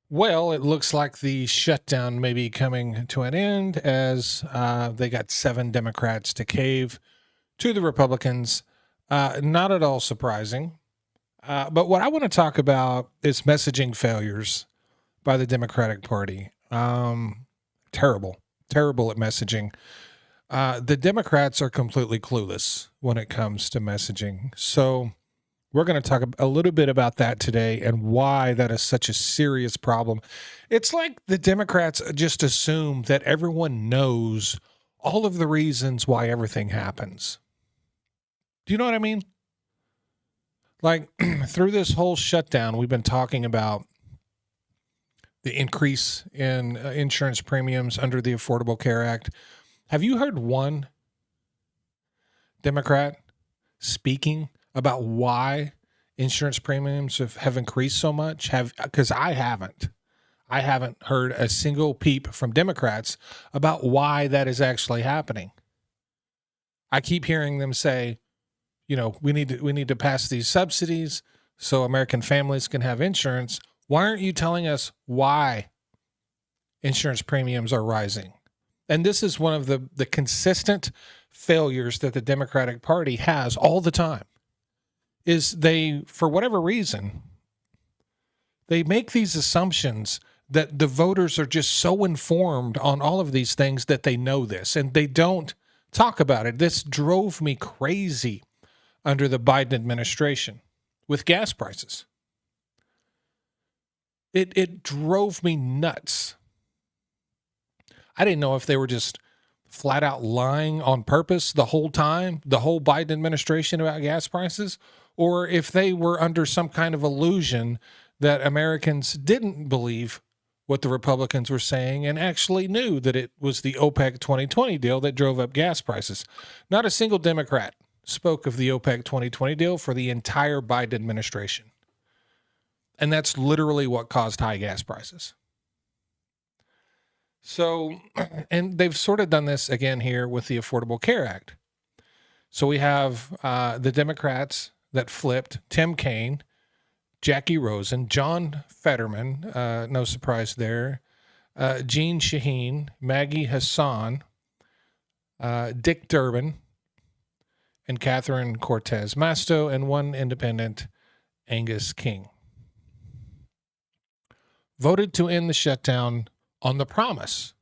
Well, it looks like the shutdown may be coming to an end as they got 7 Democrats to cave to the Republicans. Not at all surprising. But what I want to talk about is messaging failures by the Democratic Party. Terrible, terrible at messaging. The Democrats are completely clueless when it comes to messaging. So we're going to talk a little bit about that today and why that is such a serious problem. It's like the Democrats just assume that everyone knows all of the reasons why everything happens. Do you know what I mean? Like through this whole shutdown, we've been talking about the increase in insurance premiums under the Affordable Care Act. Have you heard one Democrat speaking about why insurance premiums have increased so much? Because I haven't. I haven't heard a single peep from Democrats about why that is actually happening. I keep hearing them say, we need to pass these subsidies so American families can have insurance. Why aren't you telling us why insurance premiums are rising? And this is one of the consistent failures that the Democratic Party has all the time. Is they, for whatever reason, they make these assumptions that the voters are just so informed on all of these things that they know this, and they don't talk about it. This drove me crazy under the Biden administration with gas prices. It drove me nuts. I didn't know if they were just flat out lying on purpose the whole time, the whole Biden administration about gas prices, or if they were under some kind of illusion that Americans didn't believe what the Republicans were saying and actually knew that it was the OPEC 2020 deal that drove up gas prices. Not a single Democrat spoke of the OPEC 2020 deal for the entire Biden administration. And that's literally what caused high gas prices. So, and they've sort of done this again here with the Affordable Care Act. So we have the Democrats that flipped: Tim Kaine, Jackie Rosen, John Fetterman, no surprise there, Jeanne Shaheen, Maggie Hassan, Dick Durbin, and Catherine Cortez Masto, and one independent, Angus King. Voted to end the shutdown on the promise,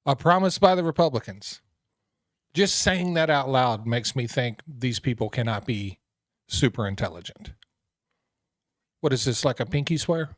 a promise by the Republicans. Just saying that out loud makes me think these people cannot be super intelligent. What is this, like a pinky swear?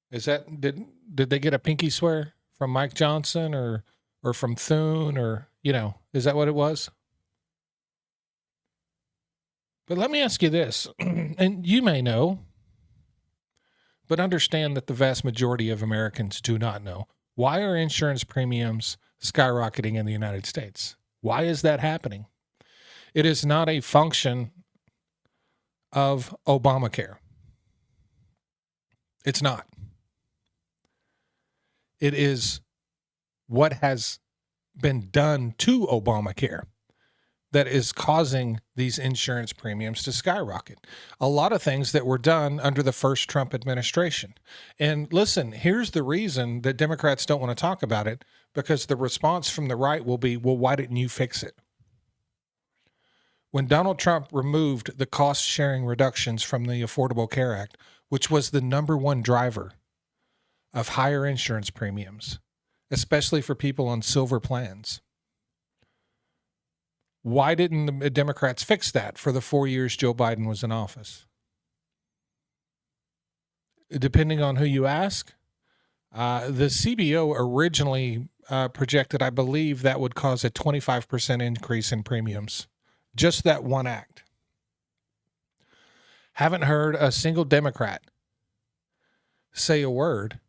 Is that, did they get a pinky swear from Mike Johnson or from Thune, or, is that what it was? But let me ask you this, and you may know, but understand that the vast majority of Americans do not know. Why are insurance premiums skyrocketing in the United States? Why is that happening? It is not a function of Obamacare. It's not. It is what has been done to Obamacare that is causing these insurance premiums to skyrocket. A lot of things that were done under the first Trump administration. And listen, here's the reason that Democrats don't want to talk about it, because the response from the right will be, well, why didn't you fix it? When Donald Trump removed the cost-sharing reductions from the Affordable Care Act, which was the number one driver of higher insurance premiums, especially for people on silver plans, why didn't the Democrats fix that for the 4 years Joe Biden was in office? Depending on who you ask, the CBO originally projected, I believe, that would cause a 25% increase in premiums. Just that one act. Haven't heard a single Democrat say a word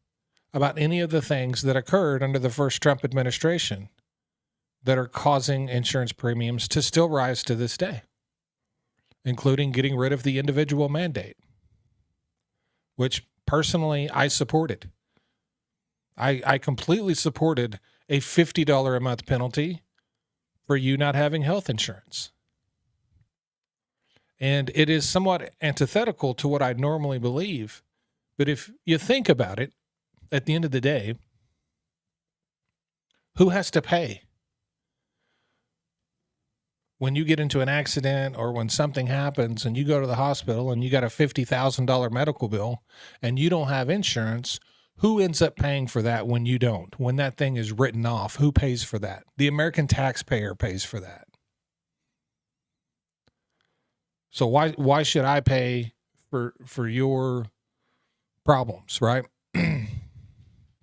about any of the things that occurred under the first Trump administration that are causing insurance premiums to still rise to this day, including getting rid of the individual mandate, which personally I supported. I completely supported a $50 a month penalty for you not having health insurance. And it is somewhat antithetical to what I normally believe But if you think about it, at the end of the day, who has to pay? When you get into an accident or when something happens and you go to the hospital and you got a $50,000 medical bill and you don't have insurance, who ends up paying for that when you don't? When that thing is written off, who pays for that? The American taxpayer pays for that. So why should I pay for your problems, right?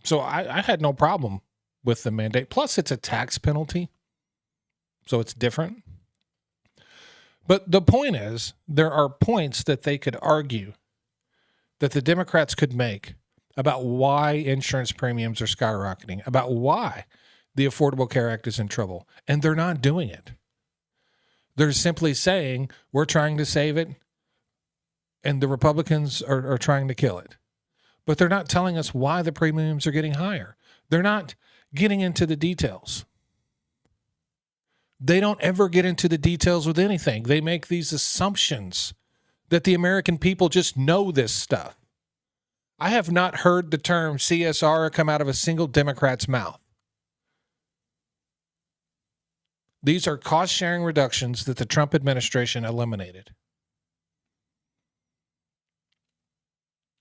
So I had no problem with the mandate. Plus, it's a tax penalty, so it's different. But the point is, there are points that they could argue that the Democrats could make about why insurance premiums are skyrocketing, about why the Affordable Care Act is in trouble, and they're not doing it. They're simply saying, we're trying to save it, and the Republicans are trying to kill it. But they're not telling us why the premiums are getting higher. They're not getting into the details. They don't ever get into the details with anything. They make these assumptions that the American people just know this stuff. I have not heard the term CSR come out of a single Democrat's mouth. These are cost-sharing reductions that the Trump administration eliminated.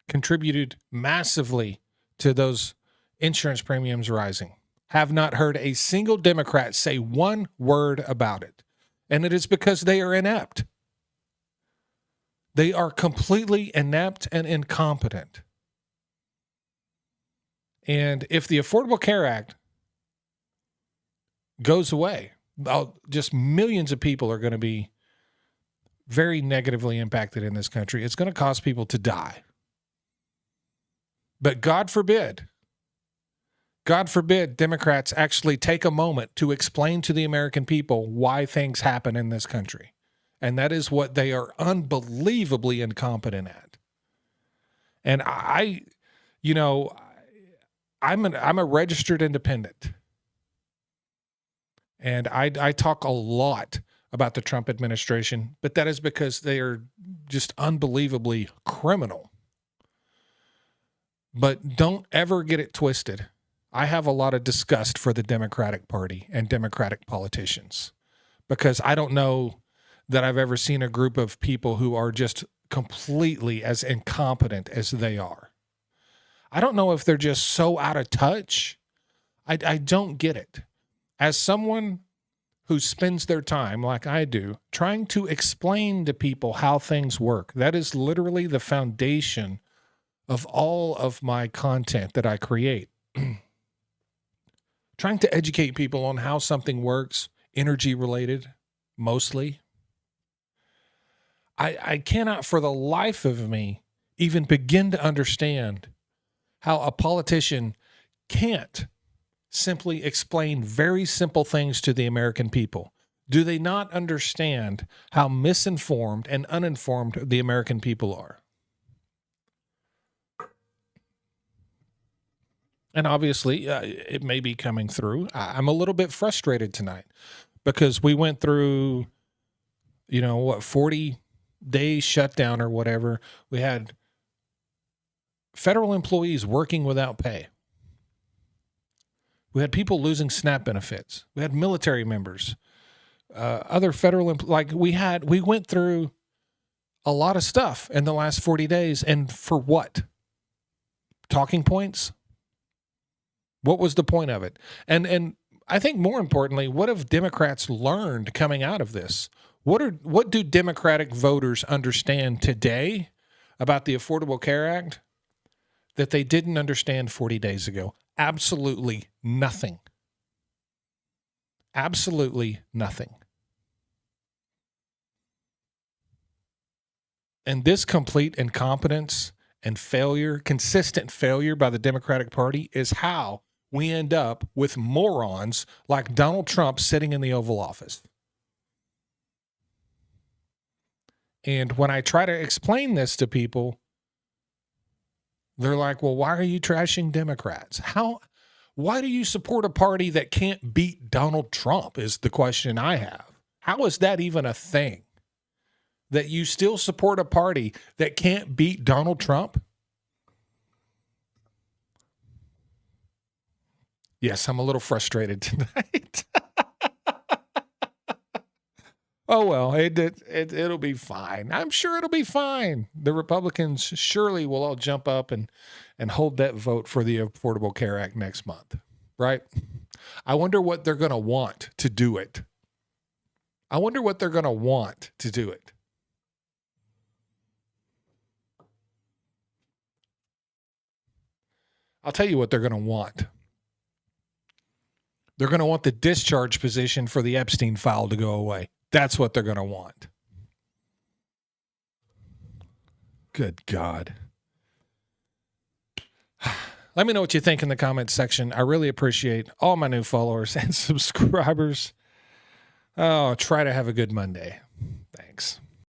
Contributed massively to those insurance premiums rising. Have not heard a single Democrat say one word about it. And it is because they are inept. They are completely inept and incompetent. And if the Affordable Care Act goes away, just millions of people are going to be very negatively impacted in this country. It's going to cause people to die. But God forbid Democrats actually take a moment to explain to the American people why things happen in this country. And that is what they are unbelievably incompetent at. And I'm a registered independent. And I talk a lot about the Trump administration, but that is because they are just unbelievably criminal. But don't ever get it twisted. I have a lot of disgust for the Democratic Party and Democratic politicians because I don't know that I've ever seen a group of people who are just completely as incompetent as they are. I don't know if they're just so out of touch. I don't get it. As someone who spends their time, like I do, trying to explain to people how things work, that is literally the foundation of all of my content that I create. Trying to educate people on how something works, energy related, mostly. I cannot for the life of me even begin to understand how a politician can't simply explain very simple things to the American people. Do they not understand how misinformed and uninformed the American people are? And obviously, it may be coming through. I'm a little bit frustrated tonight because we went through, 40-day shutdown or whatever. We had federal employees working without pay. We had people losing SNAP benefits. We had military members, other federal, we went through a lot of stuff in the last 40 days. And for what? Talking points? What was the point of it? And I think more importantly, what have Democrats learned coming out of this? What do Democratic voters understand today about the Affordable Care Act that they didn't understand 40 days ago? Absolutely nothing. Absolutely nothing. And this complete incompetence and failure, consistent failure by the Democratic Party is how we end up with morons like Donald Trump sitting in the Oval Office. And when I try to explain this to people, they're like, well, why are you trashing Democrats? Why do you support a party that can't beat Donald Trump is the question I have. How is that even a thing? That you still support a party that can't beat Donald Trump? Yes, I'm a little frustrated tonight. Oh, well, it'll be fine. I'm sure it'll be fine. The Republicans surely will all jump up and hold that vote for the Affordable Care Act next month, right? I wonder what they're going to want to do it. I wonder what they're going to want to do it. I'll tell you what they're going to want. They're going to want the discharge position for the Epstein file to go away. That's what they're going to want. Good God. Let me know what you think in the comments section. I really appreciate all my new followers and subscribers. Oh, try to have a good Monday. Thanks.